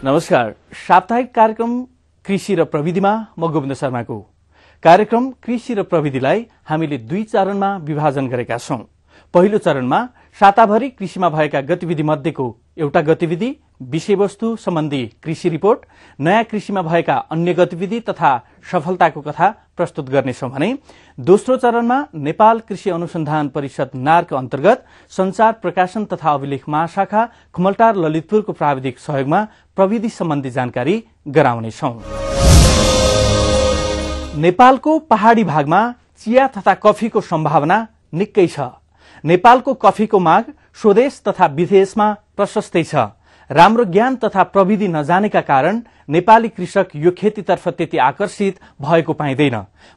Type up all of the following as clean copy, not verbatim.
नमस्कार। साप्ताहिक कार्यक्रम कृषि र प्रविधिमा म गोविन्द शर्माको। कार्यक्रम कृषि र प्रविधिलाई हामीले 2 चरणमा विभाजन गरेका छौं। पहिलो चरणमा साताभरि कृषिमा भएका गतिविधि मध्येको एउटा गतिविधि, विषयवस्तु सम्बन्धी कृषि रिपोर्ट, नयाँ कृषिमा भएका अन्य गतिविधि तथा सफलताको कथा प्रस्तुत गर्नेछौं भने दोस्रो चरणमा नेपाल कृषि अनुसन्धान परिषद नारको अन्तर्गत संचार प्रकाशन तथा अभिलेख महाशाखा खुमलटार ललितपुरको प्राविधिक सहयोगमा प्रविधि सम्बन्धी जानकारी गराउनेछौं। नेपालको पहाड़ी भागमा चिया तथा कफीको सम्भावना निकै छ। नेपालको कफीको माग स्वदेश तथा विदेशमा प्रशस्तै छ। राम्रो ज्ञान तथा प्रविधि नजानेका कारण नेपाली कृषक यो खेतीतर्फ त्यति आकर्षित भएको पाइँदैन।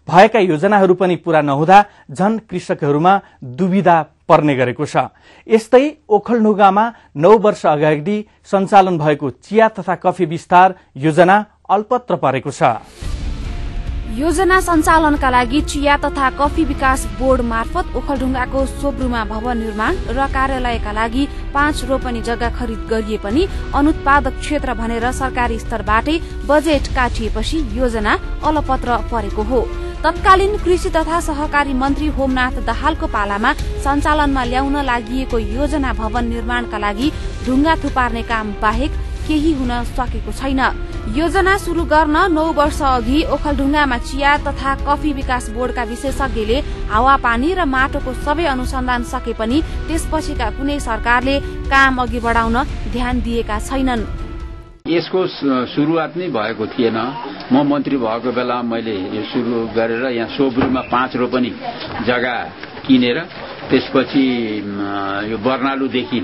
भएका योजनाहरू पनि पूरा नहुँदा झन कृषकहरूमा दुविधा पर्ने गरेको छ। यस्तै ओखलढुङ्गामा 9 वर्ष अगाडि सञ्चालन भएको चिया तथा कफी विस्तार योजना अल्पत्र परेको छ। योजना सञ्चालनका लागि चिया तथा कफी विकास बोर्ड मार्फत ओखलढुङ्गाको सोब्रुमा भवन निर्माण र कार्यालयका लागि 5 रोपनी जग्गा खरिद गरिए पनि अनुत्पादक क्षेत्र भनेर सरकारी स्तरबाटै बजेट काटिएपछि योजना अलपत्र परेको हो। तत्कालीन कृषि तथा सहकारी मन्त्री होमनाथ दाहालको पालामा सञ्चालनमा ल्याउन लागिएको योजना भवन निर्माणका लागि ढुङ्गा थुपार्ने काम बाहेक केही हुन सकेको छैन। योजना शुरू गर्न 9 वर्ष अघि ओखलढुङ्गामा चिया तथा कफी विकास बोर्डका विशेषज्ञले हावापानी र माटोको सबै अनुसन्धान सके पनि त्यसपछिका कुनै सरकारले काम अघि बढाउन ध्यान दिएका छैनन्। यसको सुरुवात नै भएको थिएन। म मन्त्री भएको बेला मैले यो सुरु गरेर यहाँ सोब्रुमा 5 रोपनी जग्गा किनेर त्यसपछि यो बर्नालुदेखि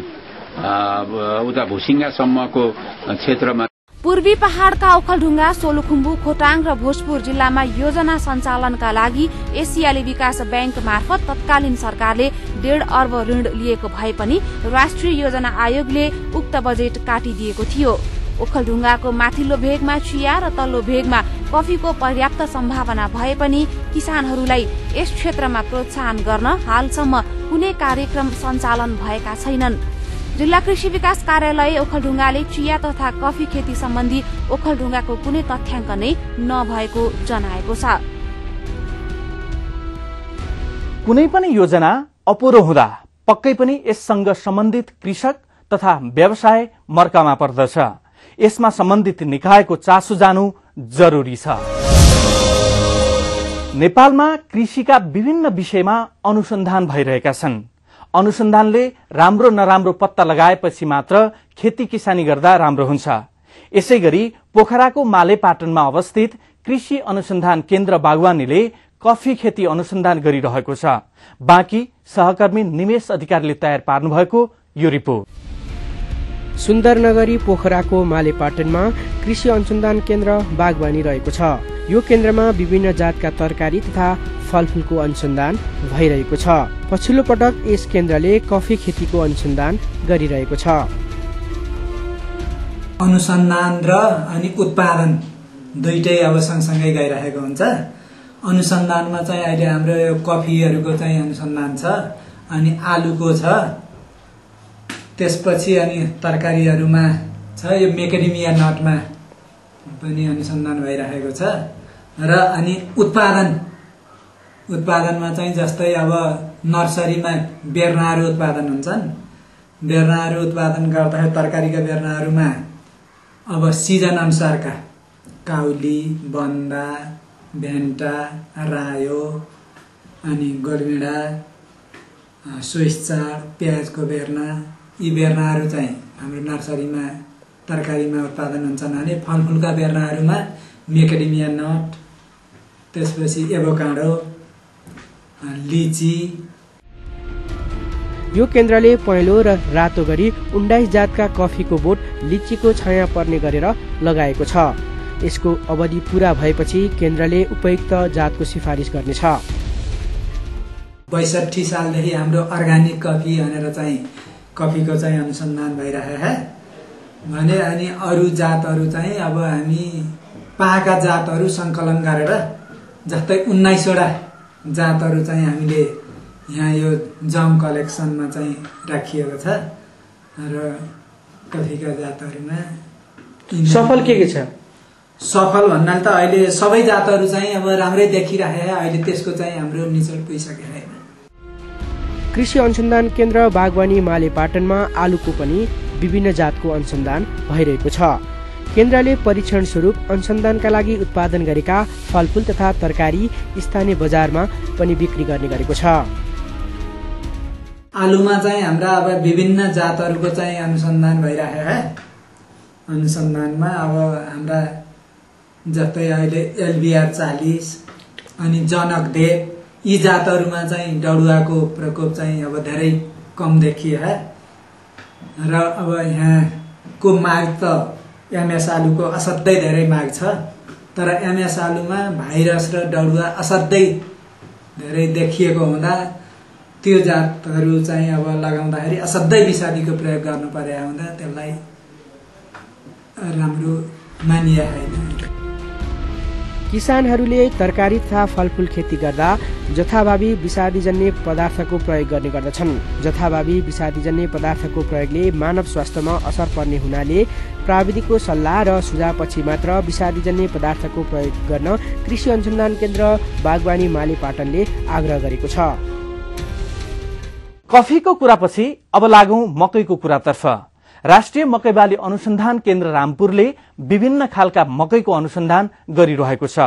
उता भुसिङ्गासम्मको क्षेत्रमा पूर्वी पहाड़का ओखलढुङ्गा, सोलुखुम्बु, खोटाङ र भोजपुर जिल्लामा योजना सञ्चालनका लागि एसियाली विकास बैंक मार्फत तत्कालीन सरकारले 1.5 अर्ब ऋण लिएको भए पनि राष्ट्रिय योजना आयोगले उक्त बजेट काटिदिएको थियो। ओखलढुङ्गाको माथिल्लो भेगमा चिया र तल्लो भेगमा कफीको पर्याप्त सम्भावना भए पनि किसानहरूलाई यस क्षेत्रमा प्रोत्साहन गर्न हालसम्म कुनै कार्यक्रम सञ्चालन भएका छैनन्। जिल्ला कृषि विकास कार्यालय ओखलढुङ्गाले चिया तथा कफी खेती सम्बन्धी ओखलढुङ्गाको कुनै तथ्याङ्क नै नभएको जनाएको छ। कुनै पनि योजना अपुरो हुँदा पक्कै पनि यससँग सम्बन्धित कृषक तथा व्यवसाय मर्कामा पर्दछ। यसमा सम्बन्धित निकायको चासो जानु जरुरी छ। नेपालमा कृषिका विभिन्न विषयमा अनुसन्धान भइरहेका छन्। अनुसन्धानले राम्रो नराम्रो पत्ता लगाएपछि मात्र खेती किसानी गर्दा राम्रो हुन्छ। यसैगरी पोखराको मालेपाटनमा अवस्थित कृषि अनुसन्धान केन्द्र बागवानीले कफी खेती अनुसन्धान गरिरहेको छ। बाँकी सहकर्मी निमेश अधिकारीले तयार पार्नुभएको यो रिपोर्ट। सुन्दरनगरी पोखराको मालेपाटनमा कृषि अनुसन्धान केन्द्र बागवानी रहेको छ। यो केन्द्रमा विभिन्न जातका तरकारी तथा फलफूलको अनुसन्धान भइरहेको छ। पछिल्लो पटक यस केन्द्रले कफी खेतीको अनुसन्धान गरिरहेको छ। अनुसन्धान र अनि उत्पादन दुईटै अब सँगसँगै गइरहेको हुन्छ। अनुसन्धानमा चाहिँ अहिले हाम्रो यो कफीहरूको चाहिँ अनुसन्धान छ, अनि आलुको छ, त्यसपछि अनि तरकारीहरूमा छ यो मेकेडेमिया नटमा पनि अनुसन्धान भइरहेको छ। र अनि उत्पादनमा चाहिँ जस्तै अब नर्सरीमा बेर्नाहरू उत्पादन हुन्छन्। बेर्नाहरू उत्पादन गर्दाखेरि तरकारीका बेर्नाहरूमा अब सिजन अनुसारका काउली, बन्दा, भेन्टा, रायो, अनि गोलभेडा, सोइस, प्याजको बेर्ना, यी बेर्नाहरू चाहिँ हाम्रो नर्सरीमा तरकारीमा उत्पादन हुन्छन्। भने फलफूलका बेर्नाहरूमा मेकेडेमिया नट, त्यसपछि एभोकाडो, लिची। यो केन्द्रले पहेँलो र रातो गरी 19 जातका कफीको बोट लिचीको छाया पर्ने गरेर लगाएको छ। यसको अवधि पूरा भएपछि केन्द्रले उपयुक्त जातको सिफारिस गर्नेछ। 62 सालदेखि हाम्रो अर्गानिक कफी भनेर चाहिँ कफीको चाहिँ अनुसन्धान भइरहेको भने अनि अरू जातहरू चाहिँ अब हामी पाका जातहरू संकलन गरेर जस्तै 19 वटा जातहरू चाहिँ हामीले यहाँ यो जम कलेक्सनमा चाहिँ राखिएको छ। र कफीका जातहरूमा सफल के छ? सफल भन्नाले त अहिले सबै जातहरू चाहिँ अब राम्रै देखिराखे, अहिले त्यसको चाहिँ हाम्रो निचोड पुगिसकेको छैन। कृषि अनुसन्धान केन्द्र बागवानी मालेपाटनमा आलुको पनि विभिन्न जातको अनुसन्धान भइरहेको छ। केन्द्रले परीक्षण स्वरूप अनुसन्धानका लागि उत्पादन गरेका फलफूल तथा तरकारी स्थानीय बजारमा पनि बिक्री गर्ने गरेको छ। आलुमा चाहिँ हाम्रा अब विभिन्न जातहरूको चाहिँ अनुसन्धान भइरहेको है। अनुसन्धानमा अब हाम्रा जस्तै अहिले एलबिआर 40 अनि जनकदेव यी जातहरूमा चाहिँ डडुवाको प्रकोप चाहिँ अब धेरै कम देखियो है। र अब यहाँको माग त एमएस आलुको असाध्यै धेरै माग छ, तर एमएस आलुमा भाइरस र डडुवा असाध्यै धेरै देखिएको हुँदा त्यो जातहरू चाहिँ अब लगाउँदाखेरि असाध्यै विषादीको प्रयोग गर्नु परे हुँदा त्यसलाई राम्रो मानिएको छैन। किसानहरूले तरकारी तथा फलफूल खेती गर्दा जथाभावी विषादीजन्य पदार्थको प्रयोग गर्ने गर्दछन्। जथाभावी विषादीजन्य पदार्थको प्रयोगले मानव स्वास्थ्यमा असर पर्ने हुनाले प्राविधिकको सल्लाह र सुझावपछि मात्र विषादीजन्य पदार्थको प्रयोग गर्न कृषि अनुसन्धान केन्द्र बागवानी मालेपाटनले आग्रह गरेको छ। कफीको कुरापछि अब लागौं मकैको कुरातर्फ। राष्ट्रिय मकै बाली अनुसन्धान केन्द्र रामपुरले विभिन्न खालका मकैको अनुसन्धान गरिरहेको छ।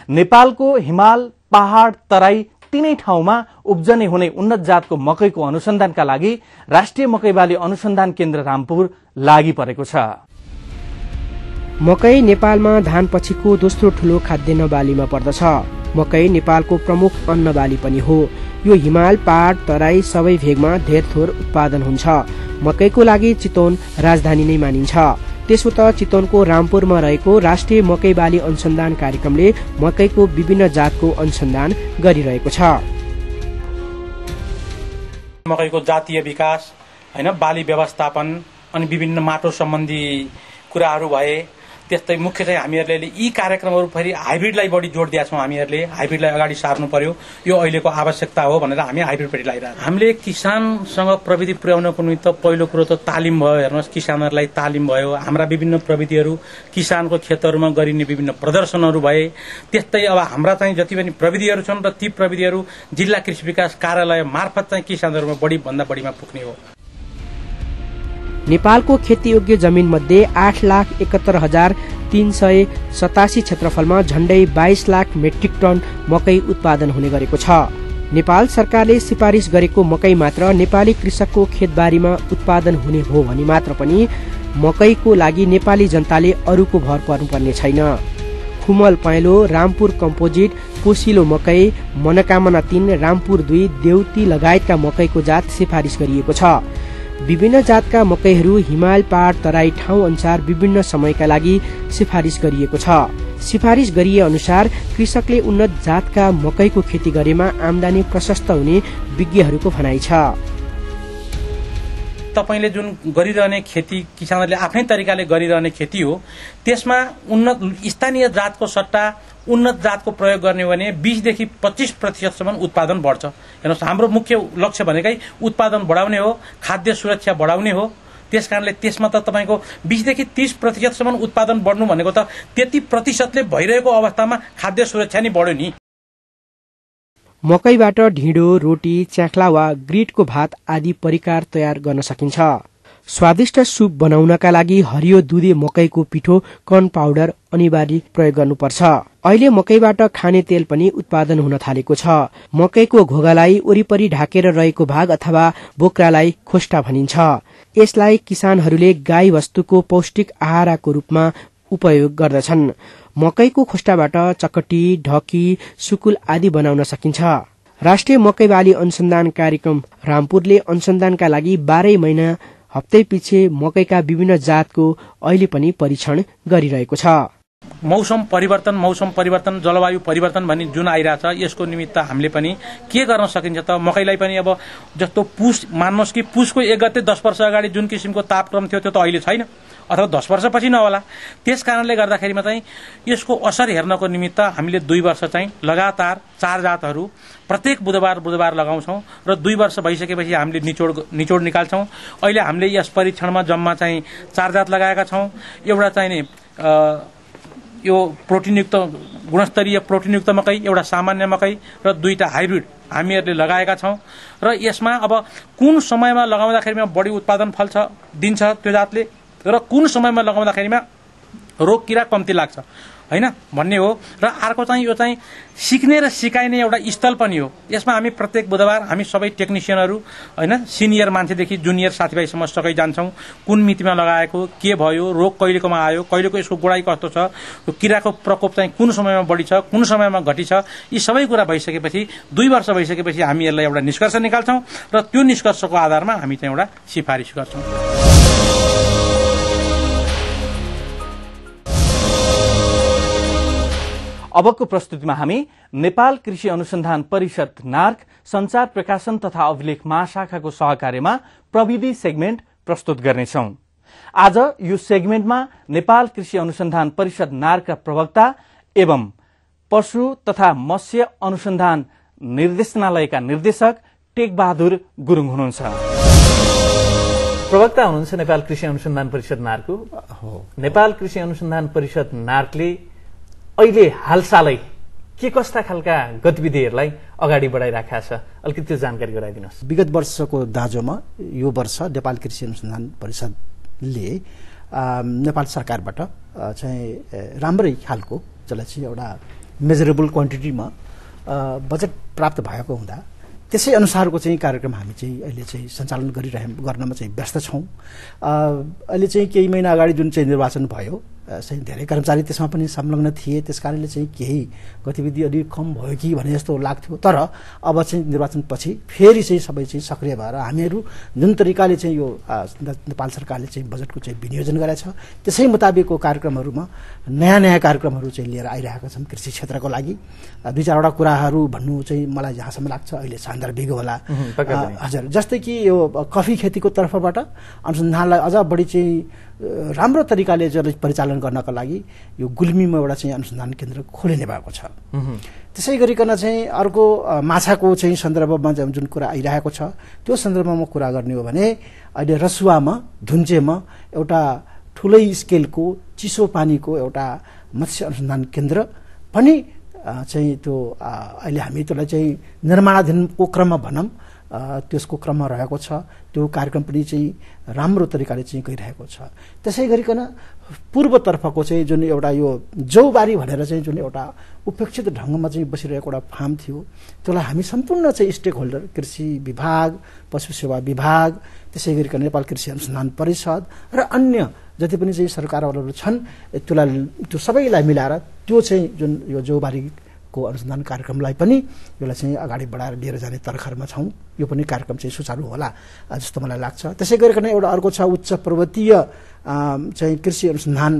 नेपालको हिमाल, पहाड़, तराई तीनै ठाउँमा उब्जने हुने उन्नत जातको मकैको अनुसन्धानका लागि राष्ट्रिय मकै बाली अनुसन्धान केन्द्र रामपुर लागि परेको छ। मकै नेपालमा धान पछिको दोस्रो ठूलो खाद्यान्न बालीमा पर्दछ। मकै नेपालको प्रमुख अन्न बाली पनि हो। यो हिमाल, पहाड़, तराई सबै भेगमा धेर थोर उत्पादन हुन्छ। मकैको लागि चितवन राजधानी नै मानिन्छ। त्यसो त चितवनको रामपुरमा रहेको राष्ट्रिय मकै बाली अनुसन्धान कार्यक्रमले मकैको विभिन्न जातको अनुसन्धान गरिरहेको छ। मकैको जातीय विकास हैन, बाली व्यवस्थापन अनि विभिन्न माटो सम्बन्धी कुराहरू भए। त्यस्तै मुख्य चाहिँ हामीहरूले यी कार्यक्रमहरू फेरि हाइब्रिडलाई बढी जोड दिएका छौँ। हामीहरूले हाइब्रिडलाई अगाडि सार्नु पर्यो, यो अहिलेको आवश्यकता हो भनेर हामी हाइब्रिडपट्टि लागिरहेको। हामीले किसानसँग प्रविधि पुर्याउनको निमित्त पहिलो कुरो त तालिम भयो। हेर्नुहोस्, किसानहरूलाई तालिम भयो। हाम्रा विभिन्न प्रविधिहरू किसानको खेतहरूमा गरिने विभिन्न प्रदर्शनहरू भए। त्यस्तै अब हाम्रा चाहिँ जति पनि प्रविधिहरू छन् र ती प्रविधिहरू जिल्ला कृषि विकास कार्यालय मार्फत चाहिँ किसानहरूमा बढीभन्दा बढीमा पुग्ने हो। नेपालको खेतीयोग्य जमिन मध्ये 8,71,387 क्षेत्रफलमा झण्डै 22 लाख मेट्रिक टन मकै उत्पादन हुने गरेको छ। नेपाल सरकारले सिफारिस गरेको मकै मात्र नेपाली कृषकको खेतबारीमा उत्पादन हुने हो भने मात्र पनि मकैको लागि नेपाली जनताले अरूको भर पर्नुपर्ने छैन। खुमल पहेँलो, रामपुर कम्पोजिट, पोसिलो मकै, मनोकामना 3, रामपुर 2, देउती लगायतका मकैको जात सिफारिस गरिएको छ। विभिन्न जातका मकैहरू हिमाल, पहाड़, तराई ठाउँ अनुसार विभिन्न समयका लागि सिफारिस गरिएको छ। सिफारिस गरिए अनुसार कृषकले उन्नत जातका मकैको खेती गरेमा आमदानी प्रशस्त हुने विज्ञहरूको भनाइ छ। तपाईले जुन गरिरहने खेती किसानहरूले आफ्नै तरिकाले गरिरहने खेती हो, त्यसमा उन्नत स्थानीय जातको सट्टा उन्नत जातको प्रयोग गर्ने भने 20 देखि 25% उत्पादन बढ्छ। हेर्नुहोस्, हाम्रो मुख्य लक्ष्य भनेकै उत्पादन बढाउने हो, खाद्य सुरक्षा बढाउने हो। त्यसकारणले त्यसमा त तपाईको 20 देखि 30% उत्पादन बढ्नु भनेको त त्यति प्रतिशतले भइरहेको अवस्थामा खाद्य सुरक्षा नै बढ्यो नि। मकैबाट ढिँडो, रोटी, च्याख्ला वा ग्रिटको भात आदि परिकार तयार गर्न सकिन्छ। स्वादिष्ट सुप बनाउनका लागि हरियो दुधे मकैको पिठो, कर्न पाउडर अनिवार्य प्रयोग गर्नुपर्छ। अहिले मकैबाट खाने तेल पनि उत्पादन हुन थालेको छ। मकैको घोगालाई वरिपरि ढाकेर रहेको भाग अथवा बोक्रालाई खोस्टा भनिन्छ। यसलाई किसानहरूले गाई वस्तुको पौष्टिक आहारको रूपमा उपयोग गर्दछन्। मकैको खोस्टाबाट चकटी, ढकी, सुकुल आदि बनाउन सकिन्छ। राष्ट्रिय मकै बाली अनुसन्धान कार्यक्रम रामपुरले अनुसन्धानका लागि 12 महिना हप्तै पछि मकैका विभिन्न जातको अहिले पनि परीक्षण गरिरहेको छ। मौसम परिवर्तन, जलवायु परिवर्तन भन्ने जुन आइरहेछ, यसको निमित्त हामीले पनि के गर्न सकिन्छ त मकैलाई पनि अब जस्तो पुस मान्नुहोस् कि पुसको 1 गते 10 वर्ष अगाडि जुन किसिमको तापक्रम थियो त्यो त अहिले छैन। अथवा 10 वर्षपछि नहोला। त्यस कारणले गर्दाखेरिमा चाहिँ यसको असर हेर्नको निमित्त हामीले 2 वर्ष चाहिँ लगातार 4 जातहरू प्रत्येक बुधबार लगाउँछौँ र 2 वर्ष भइसकेपछि हामीले निचोड निकाल्छौँ। अहिले हामीले यस परीक्षणमा जम्मा चाहिँ 4 जात लगाएका छौँ। एउटा चाहिँ नि यो प्रोटिनयुक्त गुणस्तरीय प्रोटिनयुक्त मकै, एउटा सामान्य मकै र 2टा हाइब्रिड हामीहरूले लगाएका छौँ। र यसमा अब कुन समयमा लगाउँदाखेरिमा बढी उत्पादन दिन्छ त्यो जातले र कुन समयमा लगाउँदाखेरिमा रोग किरा कम्ती लाग्छ हैन भन्ने हो। र अर्को चाहिँ यो चाहिँ सिक्ने र सिकाइने एउटा स्थल पनि हो। यसमा हामी प्रत्येक बुधबार हामी सबै टेक्निसियनहरू हैन सिनियर मान्छेदेखि जुनियर साथीभाइसम्म सबै जान्छौँ। कुन मितिमा लगाएको, के भयो, रोग कहिलेकोमा आयो, कहिलेको यसको गुणाई कस्तो छ, किराको प्रकोप चाहिँ कुन समयमा बढी छ, कुन समयमा घटी छ, यी सबै कुरा भइसकेपछि 2 वर्ष भइसकेपछि हामीहरूलाई एउटा निष्कर्ष निकाल्छौँ र त्यो निष्कर्षको आधारमा हामी चाहिँ एउटा सिफारिस गर्छौँ। अबको प्रस्तुतिमा हामी नेपाल कृषि अनुसन्धान परिषद नार्क संचार प्रकाशन तथा अभिलेख महाशाखाको सहकार्यमा प्रविधि सेगमेन्ट प्रस्तुत गर्नेछौं। आज यो सेगमेन्टमा नेपाल कृषि अनुसन्धान परिषद नार्कका प्रवक्ता एवं पशु तथा मत्स्य अनुसन्धान निर्देशनालयका निर्देशक टेकबहादुर गुरुङ हुनुहुन्छ। प्रवक्ता हुनुहुन्छ नेपाल कृषि अनुसन्धान परिषद नार्कको। नेपाल कृषि अनुसन्धान परिषद नार्कले अहिले हालसालै के कस्ता खालका गतिविधिहरूलाई अगाडि बढाइराखेका छ, अलिकति त्यो जानकारी गराइदिनुहोस्। विगत वर्षको दाँजोमा यो वर्ष नेपाल कृषि अनुसन्धान परिषदले नेपाल सरकारबाट चाहिँ राम्रै खालको जसलाई चाहिँ एउटा मेजरेबल क्वान्टिटीमा बजेट प्राप्त भएको हुँदा त्यसै अनुसारको चाहिँ कार्यक्रम हामी चाहिँ अहिले चाहिँ सञ्चालन गर्नमा चाहिँ व्यस्त छौँ। अहिले चाहिँ केही महिना अगाडि जुन चाहिँ निर्वाचन भयो चाहिँ धेरै कर्मचारी त्यसमा पनि संलग्न थिए, त्यसकारणले चाहिँ केही गतिविधि अलि कम भयो कि भने जस्तो लाग्थ्यो। तर अब चाहिँ निर्वाचनपछि फेरि चाहिँ सबै चाहिँ सक्रिय भएर हामीहरू जुन तरिकाले चाहिँ यो नेपाल सरकारले चाहिँ बजेटको चाहिँ विनियोजन गरेछ त्यसै मुताबिकको कार्यक्रमहरूमा नयाँ कार्यक्रमहरू चाहिँ लिएर आइरहेका छौँ। कृषि क्षेत्रको लागि 2-4वटा कुराहरू भन्नु चाहिँ मलाई जहाँसम्म लाग्छ अहिले सान्दर्भिक होला। हजुर, जस्तै कि यो कफी खेतीको तर्फबाट अनुसन्धानलाई अझ बढी चाहिँ राम्रो तरिकाले परिचालन गर्नका लागि यो गुल्मीमा एउटा चाहिँ अनुसन्धान केन्द्र खोलिने भएको छ। त्यसै गरिकन चाहिँ अर्को माछाको चाहिँ सन्दर्भमा जुन कुरा आइरहेको छ त्यो सन्दर्भमा कुरा गर्ने हो भने अहिले रसुवामा धुन्चेमा एउटा ठुलै स्केलको चिसो पानीको एउटा मत्स्य अनुसन्धान केन्द्र पनि चाहिँ त्यो अहिले हामी त्यसलाई चाहिँ निर्माणाधीनको क्रममा भनौँ त्यसको क्रममा रहेको छ। त्यो कार्यक्रम पनि चाहिँ राम्रो तरिकाले चाहिँ गइरहेको छ। त्यसै गरिकन पूर्वतर्फको चाहिँ जुन एउटा यो जौबारी भनेर चाहिँ जुन एउटा उपेक्षित ढङ्गमा चाहिँ बसिरहेको एउटा फार्म थियो त्यसलाई हामी सम्पूर्ण चाहिँ स्टेक होल्डर कृषि विभाग, पशु सेवा विभाग, त्यसै गरिकन नेपाल कृषि अनुसन्धान परिषद र अन्य जति पनि चाहिँ सरकारवालाहरू छन् त्यो सबैलाई मिलाएर त्यो चाहिँ जुन यो जौबारीको अनुसन्धान कार्यक्रमलाई पनि यसलाई चाहिँ अगाडि बढाएर लिएर जाने तर्खरमा छौँ। यो पनि कार्यक्रम चाहिँ सुचारू होला जस्तो मलाई लाग्छ। त्यसै गरिकन एउटा अर्को छ उच्च पर्वतीय चाहिँ कृषि अनुसन्धान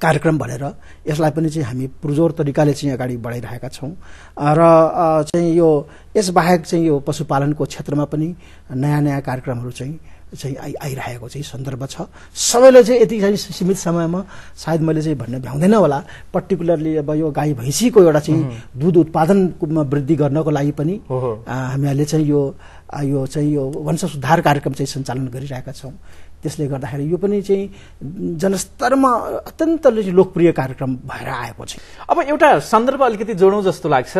कार्यक्रम भनेर यसलाई पनि चाहिँ हामी पुरजोर तरिकाले चाहिँ अगाडि बढाइरहेका छौँ। र चाहिँ यो यसबाहेक चाहिँ यो पशुपालनको क्षेत्रमा पनि नयाँ कार्यक्रमहरू चाहिँ आइरहेको चाहिँ सन्दर्भ छ। सबैले चाहिँ यति चाहिँ सीमित समयमा सायद मैले चाहिँ भन्न भ्याउँदैन होला। पर्टिकुलरली अब यो गाई भैँसीको एउटा चाहिँ दुध उत्पादनमा वृद्धि गर्नको लागि पनि हामीहरूले चाहिँ यो वंश सुधार कार्यक्रम चाहिँ सञ्चालन गरिरहेका छौँ। त्यसले गर्दाखेरि यो पनि चाहिँ जनस्तरमा अत्यन्त लोकप्रिय कार्यक्रम भएर आएको छ। अब एउटा सन्दर्भ अलिकति जोडौँ जस्तो लाग्छ।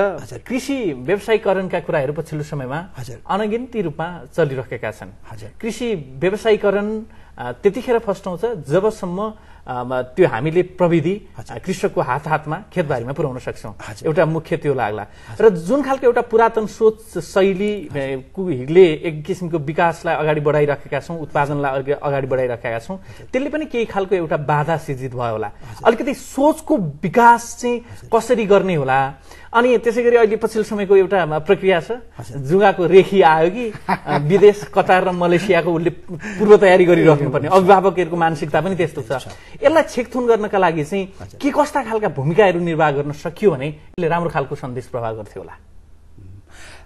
कृषि व्यवसायीकरणका कुराहरू पछिल्लो समयमा अनगिन्ती रूपमा चलिरहेका छन्। कृषि व्यवसायीकरण त्यतिखेर फस्टाउँछ जबसम्म त्यो हामीले प्रविधि कृषकको हातमा खेतबारीमा पुर्याउन सक्छौँ। एउटा मुख्य त्यो लाग्ला। र जुन खालको एउटा पुरातन सोच शैलीले एक किसिमको विकासलाई अगाडि बढाइराखेका छौँ, उत्पादनलाई अगाडि बढाइराखेका छौँ, त्यसले पनि केही खालको एउटा बाधा सिर्जित भयो होला। अलिकति सोचको विकास चाहिँ कसरी गर्ने होला। अनि त्यसै गरी अहिले पछिल्लो समयको एउटा प्रक्रिया छ, जुगाको रेखी आयो कि विदेश कतार र मलेसियाको उसले पूर्व तयारी गरिराख्नुपर्ने अभिभावकहरूको मानसिकता पनि त्यस्तो छ। यसलाई छेकथुन गर्नका लागि चाहिँ के कस्ता खालका भूमिकाहरू निर्वाह गर्न सकियो भने यसले राम्रो खालको सन्देश प्रवाह गर्थ्यो होला।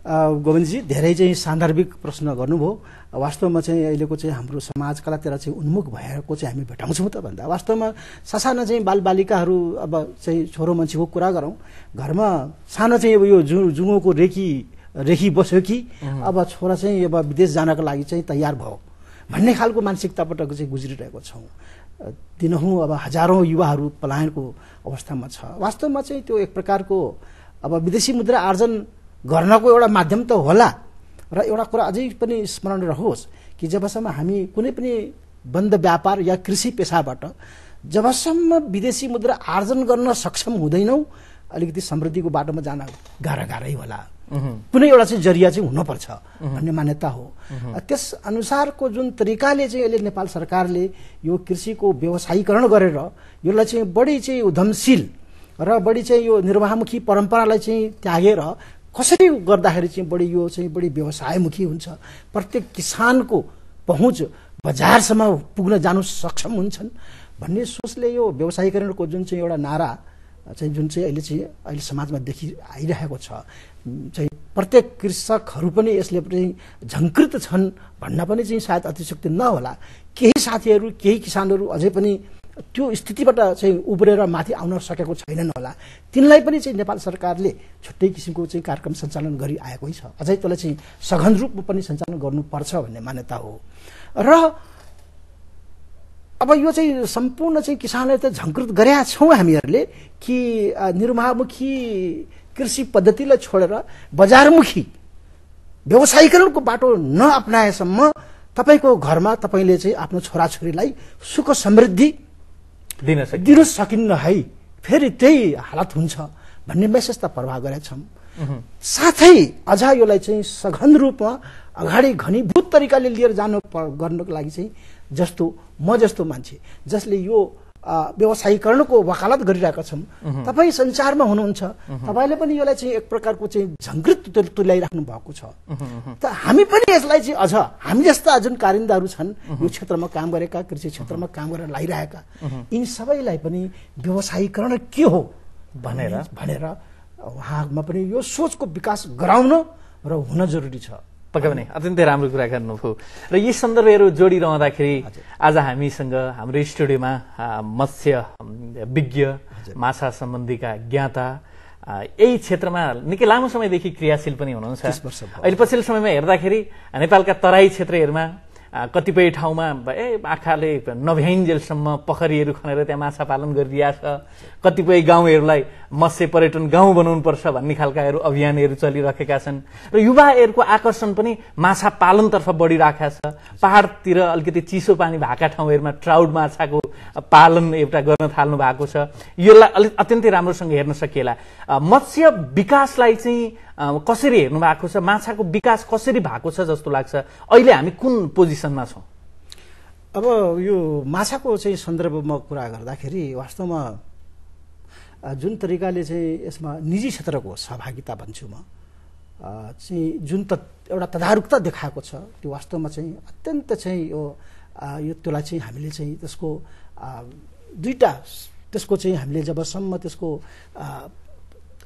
गोविन्दजी धेरै चाहिँ सान्दर्भिक प्रश्न गर्नुभयो। वास्तवमा चाहिँ अहिलेको चाहिँ हाम्रो समाज कलातिर चाहिँ उन्मुख भएको चाहिँ हामी भेटाउँछौँ त भन्दा वास्तवमा सासाना चाहिँ बालबालिकाहरू अब चाहिँ छोरो मान्छेको कुरा गरौँ, घरमा सानो चाहिँ अब यो जुङ्गोको रेखी बस्यो कि अब छोरा चाहिँ अब विदेश जानको लागि चाहिँ तयार भयो भन्ने खालको मानसिकताबाट चाहिँ गुज्रिरहेको छौँ। दिनहुँ अब हजारौँ युवाहरू पलायनको अवस्थामा छ। वास्तवमा चाहिँ त्यो एक प्रकारको अब विदेशी मुद्रा आर्जन गर्नको एउटा माध्यम त होला र एउटा कुरा अझै पनि स्मरण रहोस् कि जबसम्म हामी कुनै पनि बन्द व्यापार या कृषि पेसाबाट जबसम्म विदेशी मुद्रा आर्जन गर्न सक्षम हुँदैनौँ अलिकति समृद्धिको बाटोमा जान गाह्रै होला। कुनै एउटा चाहिँ जरिया चाहिँ हुनुपर्छ भन्ने मान्यता हो। त्यस अनुसारको जुन तरिकाले चाहिँ अहिले नेपाल सरकारले यो कृषिको व्यवसायीकरण गरेर यसलाई चाहिँ बढी चाहिँ उद्यमशील र बढी चाहिँ यो निर्वाहमुखी परम्परालाई चाहिँ त्यागेर कसरी गर्दाखेरि चाहिँ बढी यो चाहिँ बढी व्यवसायमुखी हुन्छ, प्रत्येक किसानको पहुँच बजारसम्म पुग्न जानु सक्षम हुन्छन् भन्ने सोचले यो व्यवसायीकरणको जुन चाहिँ एउटा नारा चाहिँ जुन चाहिँ अहिले समाजमा देखि आइरहेको छ चाहिँ प्रत्येक कृषकहरू पनि यसले पनि झङ्कृत छन् भन्न पनि चाहिँ सायद अतिशक्ति नहोला। केही साथीहरू केही किसानहरू अझै पनि त्यो स्थितिबाट चाहिँ उब्रेर माथि आउन सकेको छैनन् होला। तिनलाई पनि चाहिँ नेपाल सरकारले छुट्टै किसिमको चाहिँ कार्यक्रम सञ्चालन गरी आएकै छ। अझै त्यसलाई चाहिँ सघन रूपमा पनि सञ्चालन गर्नुपर्छ भन्ने मान्यता हो। र अब यो चाहिँ सम्पूर्ण चाहिँ किसानलाई त झङ्कृत गरेका छौँ हामीहरूले कि निर्वाहमुखी कृषि पद्धतिलाई छोडेर बजारमुखी व्यवसायीकरणको बाटो नअपनाएसम्म तपाईँको घरमा तपाईँले चाहिँ आफ्नो छोराछोरीलाई सुख समृद्धि दिन सकिन्न है, फेरि त्यही हालत हुन्छ भन्ने मेसेज त प्रवाह गरेका छौँ। साथै अझ यसलाई चाहिँ सघन रूपमा अगाडि घनीभूत तरिकाले लिएर गर्नको लागि चाहिँ म जस्तो मान्छे जसले यो व्यवसायीकरणको वकालत गरिरहेका छौँ, तपाईँ संसारमा हुनुहुन्छ, तपाईँले पनि यसलाई चाहिँ एक प्रकारको चाहिँ झङ्कृत तुल्याइराख्नु भएको छ। त हामी पनि यसलाई चाहिँ अझ हामी जस्ता जुन कारिन्दाहरू छन् यो क्षेत्रमा काम गरेका, कृषि क्षेत्रमा काम गरेर लागिरहेका, यी सबैलाई पनि व्यवसायीकरण के हो भनेर उहाँमा पनि यो सोचको विकास गराउन र हुन जरुरी छ। पक्कै पनि अत्यन्तै राम्रो कुरा गर्नुभयो। र यी सन्दर्भहरू जोडिरहँदाखेरि आज हामीसँग हाम्रो स्टुडियोमा मत्स्य विज्ञ, माछा सम्बन्धीका ज्ञाता, यही क्षेत्रमा निकै लामो समयदेखि क्रियाशील पनि हुनुहुन्छ। अहिले पछिल्लो समयमा हेर्दाखेरि नेपालका तराई क्षेत्रहरूमा कतिपय ठाउँमा आँखाले नभ्याइन्जेलसम्म पोखरीहरू खनेर त्यहाँ माछा पालन गरिरहेछ। कतिपय गाउँहरूलाई मत्स्य पर्यटन गाउँ बनाउनुपर्छ भन्ने खालकाहरू अभियानहरू चलिरहेका छन् र युवाहरूको आकर्षण पनि माछा पालनतर्फ बढिरहेको छ। पहाडतिर अलिकति चिसो पानी भएका ठाउँहरूमा ट्राउट माछाको पालन एउटा गर्न थाल्नु भएको छ। यसलाई अलिक अत्यन्तै राम्रोसँग हेर्न सकिएला। मत्स्य विकासलाई चाहिँ कसरी हेर्नु भएको छ, माछाको विकास कसरी भएको छ जस्तो लाग्छ? अहिले हामी कुन पोजिसनमा छौँ? अब यो माछाको चाहिँ सन्दर्भमा कुरा गर्दाखेरि वास्तवमा जुन तरिकाले चाहिँ यसमा निजी क्षेत्रको सहभागिता भन्छु म चाहिँ जुन एउटा तदारुकता देखाएको छ त्यो वास्तवमा चाहिँ अत्यन्त चाहिँ यो त्यसलाई चाहिँ हामीले चाहिँ त्यसको दुईटा त्यसको चाहिँ हामीले जबसम्म त्यसको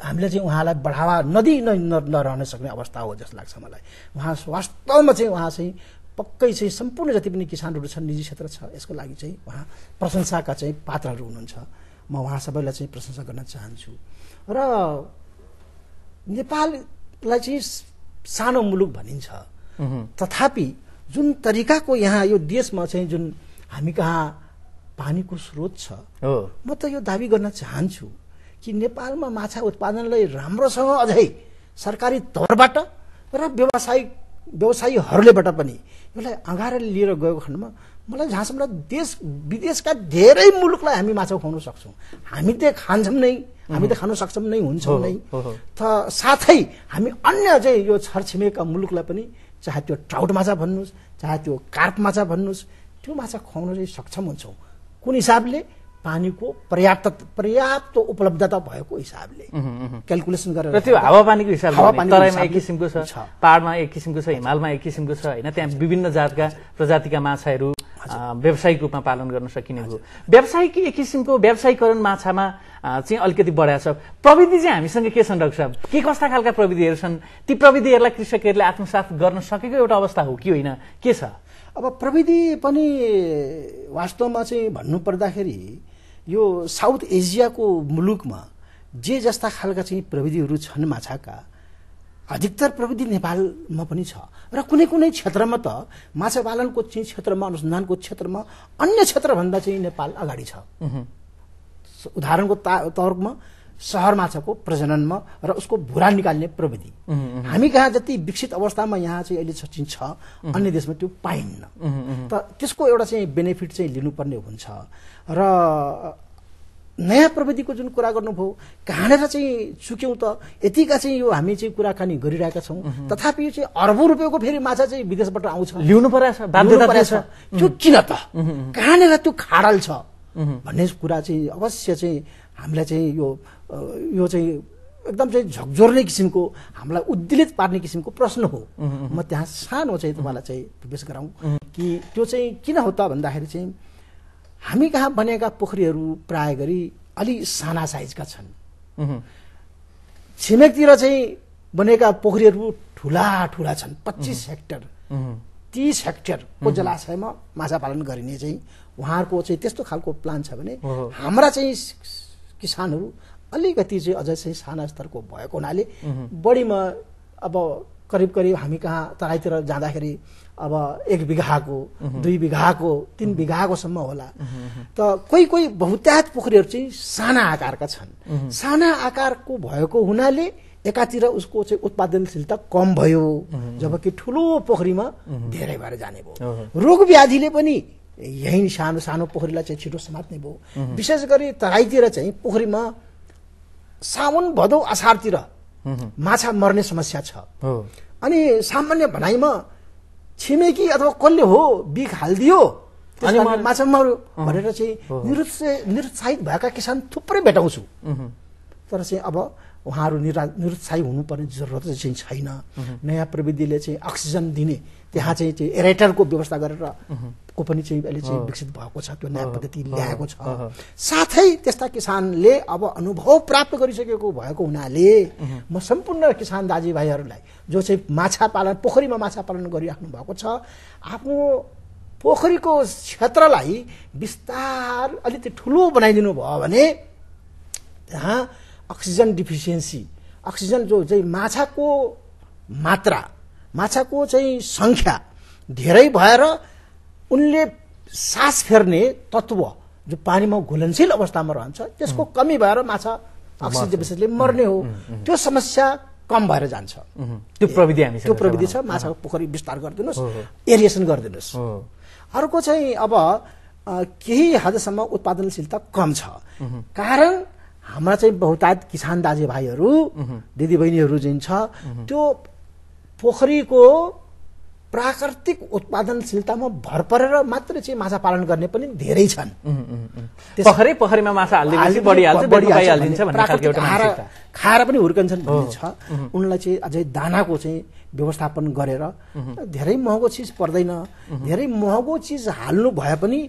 हामीले चाहिँ उहाँलाई बढावा नरहन सक्ने अवस्था हो जस्तो लाग्छ मलाई। उहाँ वास्तवमा चाहिँ उहाँ चाहिँ पक्कै चाहिँ सम्पूर्ण जति पनि किसानहरू छन्, निजी क्षेत्र छ, यसको लागि चाहिँ उहाँ प्रशंसाका चाहिँ पात्रहरू हुनुहुन्छ। म उहाँ सबैलाई चाहिँ प्रशंसा गर्न चाहन्छु। र नेपाललाई चाहिँ सानो मुलुक भनिन्छ, तथापि जुन तरिकाको यहाँ यो देशमा चाहिँ जुन हामी कहाँ पानीको स्रोत छ, म त यो दावी गर्न चाहन्छु कि नेपालमा माछा उत्पादनलाई राम्रोसँग अझै सरकारी तौरबाट र व्यवसायीहरूलेबाट पनि यसलाई अँगाएर लिएर गएको खण्डमा मलाई जहाँसम्म देश विदेशका धेरै मुलुकलाई हामी माछा खुवाउन सक्छौँ। हामी त खान्छौँ नै, हामी त खान सक्छौँ नै, हुन्छौँ नै। त साथै हामी अन्य चाहिँ यो छरछिमेकका मुलुकलाई पनि चाहे त्यो ट्राउट माछा भन्नुहोस्, चाहे त्यो कार्प माछा भन्नुहोस्, त्यो माछा खुवाउन चाहिँ सक्षम हुन्छौँ। कुन हिसाबले? पानीको पर्याप्त उपलब्धता भएको हिसाबले क्यालकुलेसन गरेर। त्यो हावापानीको हिसाबले तराईमा एक किसिमको छ, पहाडमा एक किसिमको छ, हिमालमा एक किसिमको छ हैन। त्यहाँ विभिन्न प्रजातिका माछाहरू व्यावसायिक रूपमा पालन गर्न सकिने भयो। व्यावसायिक एक किसिमको व्यावसायीकरण माछामा चाहिँ अलिकति बढाएको छ। प्रविधि चाहिँ हामीसँग के छन् डाक्टर साहब? के कस्ता खालका प्रविधिहरू छन्? ती प्रविधिहरूलाई कृषकहरूले आत्मसात गर्न सकेको एउटा अवस्था हो कि होइन, के छ? अब प्रविधि पनि वास्तवमा चाहिँ भन्नुपर्दाखेरि यो साउथ एसियाको मुलुकमा जे जस्ता खालका चाहिँ प्रविधिहरू छन् माछाका, अधिकतर प्रविधि नेपालमा पनि छ र कुनै कुनै क्षेत्रमा त माछा पालनको चाहिँ क्षेत्रमा, अनुसन्धानको क्षेत्रमा अन्य क्षेत्रभन्दा चाहिँ नेपाल अगाडि छ। उदाहरणको तौरमा सहर माछाको प्रजननमा र उसको भुरा निकाल्ने प्रविधि हामी कहाँ जति विकसित अवस्थामा यहाँ चाहिँ अहिले छ, अन्य देशमा त्यो पाइन्न। त त्यसको एउटा चाहिँ बेनिफिट चाहिँ लिनुपर्ने हुन्छ। र नयाँ प्रविधिको जुन कुरा गर्नुभयो, कहाँनिर चाहिँ चुक्यौँ त यतिका चाहिँ यो हामी चाहिँ कुराकानी गरिरहेका छौँ, तथापि यो चाहिँ अरबौँ रुपियाँको फेरि माछा चाहिँ विदेशबाट आउँछ, ल्याउनु परेछ, बाध्यता छ। त्यो किन त? कहाँनिर त्यो खाडल छ भन्ने कुरा चाहिँ अवश्य चाहिँ हामीलाई चाहिँ यो चाहिँ एकदम चाहिँ झकझोर्ने किसिमको, हामीलाई उद्वेलित पार्ने किसिमको प्रश्न हो। म त्यहाँ सानो चाहिँ तपाईँलाई चाहिँ प्रवेश गराउँ कि त्यो चाहिँ किन हो त भन्दाखेरि चाहिँ हामी कहाँ बनेका पोखरीहरू प्राय गरी अलि साना साइजका छन्। छिमेकतिर चाहिँ बनेका पोखरीहरू ठुला ठुला छन्, 25 हेक्टर 30 हेक्टरको जलाशयमा माछा पालन गरिने चाहिँ उहाँहरूको चाहिँ त्यस्तो खालको प्लान छ भने हाम्रा चाहिँ किसानहरू अलिकति चाहिँ अझै चाहिँ साना स्तरको भएको हुनाले बढीमा अब करिब हामी कहाँ तराईतिर जाँदाखेरि अब 1 बिघाको 2 बिघाको 3 बिघाकोसम्म होला। त कोही कोही बहुतायत पोखरीहरू चाहिँ साना आकारका छन्। साना आकारको भएको हुनाले एकातिर उसको चाहिँ उत्पादनशीलता कम भयो, जबकि ठुलो पोखरीमा धेरै भएर जाने भयो। रोग व्याधिले पनि यही सानो सानो पोखरीलाई चाहिँ छिटो समात्ने भयो। विशेष गरी तराईतिर चाहिँ पोखरीमा साउन भदौ असारतिर माछा मर्ने समस्या छ। अनि सामान्य भनाइमा छिमेकी अथवा कसले हो बिख हालिदियो अनि माछा मर्यो भनेर चाहिँ निरुत्साहित भएका किसान थुप्रै भेटाउँछु। तर चाहिँ अब उहाँहरू निरुत्साहित हुनुपर्ने जरुरत चाहिँ छैन। नयाँ प्रविधिले चाहिँ अक्सिजन दिने त्यहाँ चाहिँ एरेटरको व्यवस्था गरेर को पनि चाहिँ अहिले चाहिँ विकसित भएको छ, त्यो नयाँ पद्धति ल्याएको छ। साथै त्यस्ता किसानले अब अनुभव प्राप्त गरिसकेको भएको हुनाले म सम्पूर्ण किसान दाजुभाइहरूलाई जो चाहिँ माछा पालन पोखरीमा माछा पालन गरिराख्नु भएको छ, आफ्नो पोखरीको क्षेत्रलाई विस्तार अलिकति ठुलो बनाइदिनु भयो भने त्यहाँ अक्सिजन डिफिसियन्सी, अक्सिजन जो चाहिँ माछाको मात्रा, माछाको चाहिँ संख्या धेरै भएर उनले सास फेर्ने तत्व जो पानीमा घुलनशील अवस्थामा रहन्छ त्यसको कमी भएर माछा अक्सिजन डिफिसियन्सीले मर्ने हो। त्यो समस्या कम भएर जान्छ। त्यो प्रविधि छ। माछाको पोखरी विस्तार गरिदिनुहोस्, एरिएसन गरिदिनुहोस्। अर्को चाहिँ अब केही हदसम्म उत्पादनशीलता कम छ, कारण हाम्रा चाहिँ बहुतायत किसान दाजुभाइहरू दिदीबहिनीहरू जुन छ त्यो पोखरीको प्राकृतिक उत्पादनशीलतामा भर परेर मात्र चाहिँ माछा पालन गर्ने पनि धेरै छन्। पोखरीमा माछा हालिदिन्छ, खाएर पनि हुर्कन्छन् भन्ने छ। उनलाई चाहिँ अझै दानाको चाहिँ व्यवस्थापन गरेर धेरै महँगो चिज पर्दैन। धेरै महँगो चिज हाल्नु भए पनि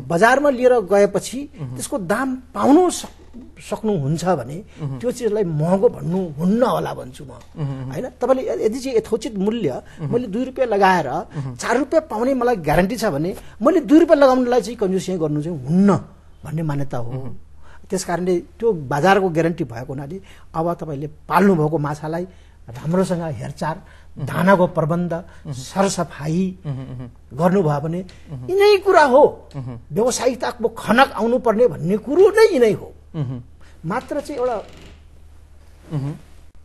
बजारमा लिएर गएपछि त्यसको दाम पाउनु सक्नुहुन्छ भने त्यो चिजलाई महँगो भन्नु हुन्न होला भन्छु म, हैन? तपाईले यदि चाहिँ यथोचित मूल्य मैले 2 रुपियाँ लगाएर 4 रुपियाँ पाउने मलाई ग्यारेन्टी छ भने मैले 2 रुपियाँ लगाउनलाई चाहिँ कन्जुसी गर्नु चाहिँ हुन्न भन्ने मान्यता हो। त्यसकारणले त्यो बजारको ग्यारेन्टी भएको हुनाले अब तपाईले पाल्नु भएको माछालाई राम्रोसँग हेरचाह, दानाको प्रबन्ध, सरसफाई गर्नुभयो भने यिनै कुरा हो। व्यावसायिकताको खनक आउनु पर्ने भन्ने कुरो नै यिनै हो। मात्र चाहिँ एउटा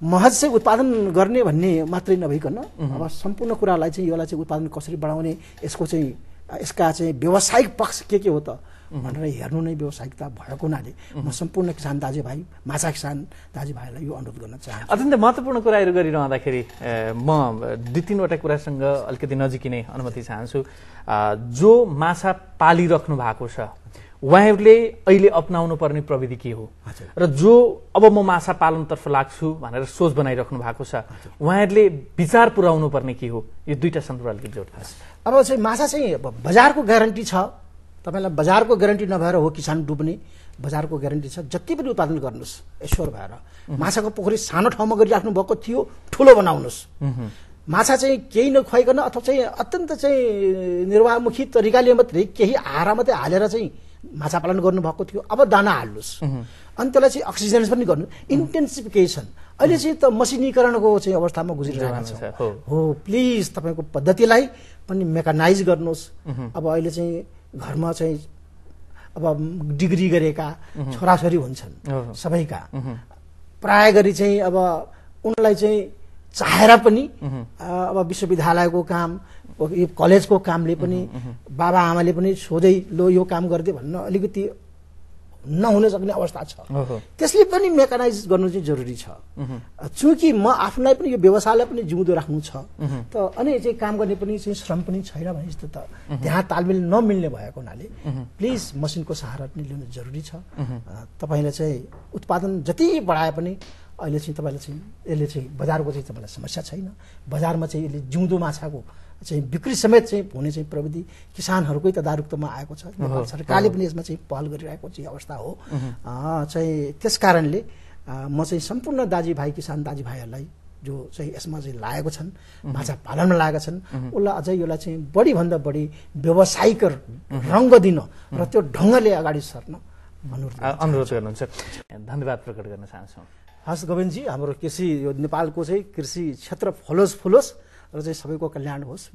महज चाहिँ उत्पादन गर्ने भन्ने मात्रै नभइकन अब सम्पूर्ण कुरालाई चाहिँ यसलाई चाहिँ उत्पादन कसरी बढाउने, यसको चाहिँ यसका चाहिँ व्यावसायिक पक्ष के हो त भनेर हेर्नु नै व्यावसायिकता भएको हुनाले म सम्पूर्ण किसान दाजुभाइ माछा किसान दाजुभाइलाई यो अनुरोध गर्न चाहन्छु। अत्यन्तै महत्त्वपूर्ण कुराहरू गरिरहँदाखेरि म 2-3वटा कुरासँग अलिकति नजिकिने अनुमति चाहन्छु। जो माछा पालिराख्नु भएको छ उहाँहरूले अहिले अपनाउनु पर्ने प्रविधि के हो र जो अब म माछा पालनतर्फ लाग्छु भनेर सोच बनाइराख्नु भएको छ उहाँहरूले विचार पुर्याउनु पर्ने के हो, यो दुईटा सन्दर्भ अलिकति जोड्नुहोस्। अब चाहिँ माछा चाहिँ बजारको ग्यारेन्टी छ, तपाईँलाई बजारको ग्यारेन्टी नभएर हो किसान डुब्ने, बजारको ग्यारेन्टी छ। जति पनि उत्पादन गर्नुहोस् ईश्वर भएर। माछाको पोखरी सानो ठाउँमा गरिराख्नु भएको थियो, ठुलो बनाउनुहोस्। माछा चाहिँ केही नखुवाइकन अथवा चाहिँ अत्यन्त चाहिँ निर्वाहमुखी तरिकाले मात्रै केही आहारा मात्रै हालेर चाहिँ माछा पालन गर्नुभएको थियो, अब दाना हाल्नुहोस्। अनि त्यसलाई चाहिँ अक्सिजन पनि गर्नु, इन्टेन्सिफिकेसन। अहिले चाहिँ त मसिनीकरणको चाहिँ अवस्थामा गुज्रिरहेको छ। हो, प्लिज तपाईँको पद्धतिलाई पनि मेकानाइज गर्नुहोस्। अब अहिले चाहिँ घरमा चाहिँ अब डिग्री गरेका छोराछोरी हुन्छन् सबैका, प्राय गरी चाहिँ अब उनलाई चाहिँ चाहेर पनि अब विश्वविद्यालयको काम, कलेजको कामले पनि बाबा आमाले पनि सोझै लो यो काम गरिदियो भन्न अलिकति नहुन सक्ने अवस्था छ। त्यसले पनि मेकानाइज गर्नु चाहिँ जरुरी छ। चूँकि म आफूलाई पनि यो व्यवसायलाई पनि जिउँदो राख्नु छ त, अनि चाहिँ काम गर्ने पनि चाहिँ श्रम पनि छैन भने जस्तो त त्यहाँ तालमेल नमिल्ने भएको हुनाले प्लिज मसिनको सहारा पनि लिनु जरुरी छ। तपाईँले चाहिँ उत्पादन जति बढाए पनि अहिले चाहिँ तपाईँले चाहिँ यसले चाहिँ बजारको चाहिँ तपाईँलाई समस्या छैन। बजारमा चाहिँ यसले जिउँदो माछाको चाहिँ बिक्री समेत चाहिँ हुने चाहिँ प्रविधि किसानहरूकै तदारुकतामा आएको छ। सरकारले पनि यसमा चाहिँ पहल गरिरहेको चाहिँ अवस्था हो। चाहिँ त्यस कारणले म चाहिँ सम्पूर्ण दाजुभाइ किसान दाजुभाइहरूलाई जो चाहिँ यसमा चाहिँ लागेको छन्, माछा पालनमा लागेका छन्, उसलाई अझै यसलाई चाहिँ बढीभन्दा बढी व्यावसायिक रङ्ग दिन र त्यो ढङ्गले अगाडि सर्न अनुरोध गर्नुहुन्छ। धन्यवाद प्रकट गर्न चाहन्छौँ। हस् गोविन्दजी, हाम्रो कृषि यो नेपालको चाहिँ कृषि क्षेत्र फलोस् र चाहिँ सबैको कल्याण होस्।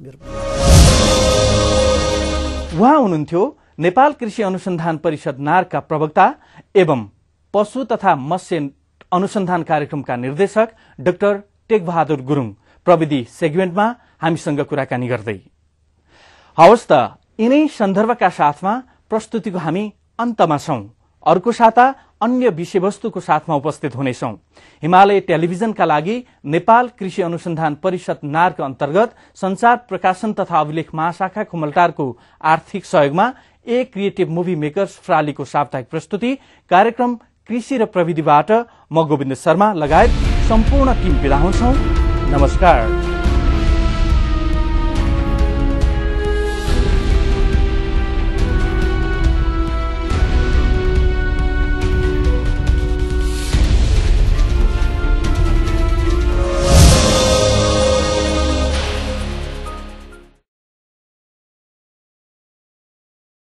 उहाँ हुनुहुन्थ्यो नेपाल कृषि अनुसन्धान परिषद नारका प्रवक्ता एवं पशु तथा मत्स्य अनुसन्धान कार्यक्रमका निर्देशक डाक्टर टेकबहादुर गुरुङ, प्रविधि सेगमेन्टमा हामीसँग कुराकानी गर्दै। हवस् त, यिनै सन्दर्भका साथमा प्रस्तुतिको हामी अन्तमा छौं। अर्को साता अन्य विषयवस्तुको साथमा उपस्थित हुनेछौं। हिमालय टेलिभिजनका लागि नेपाल कृषि अनुसन्धान परिषद नारका अन्तर्गत संचार प्रकाशन तथा अभिलेख महाशाखा खुमलटारको आर्थिक सहयोगमा ए क्रिएटिभ मुभी मेकर्स प्रालीको साप्ताहिक प्रस्तुति कार्यक्रम कृषि र प्रविधिबाट म गोविन्द शर्मा लगायत सम्पूर्ण टिम बिदा हुन्छौं। नमस्कार।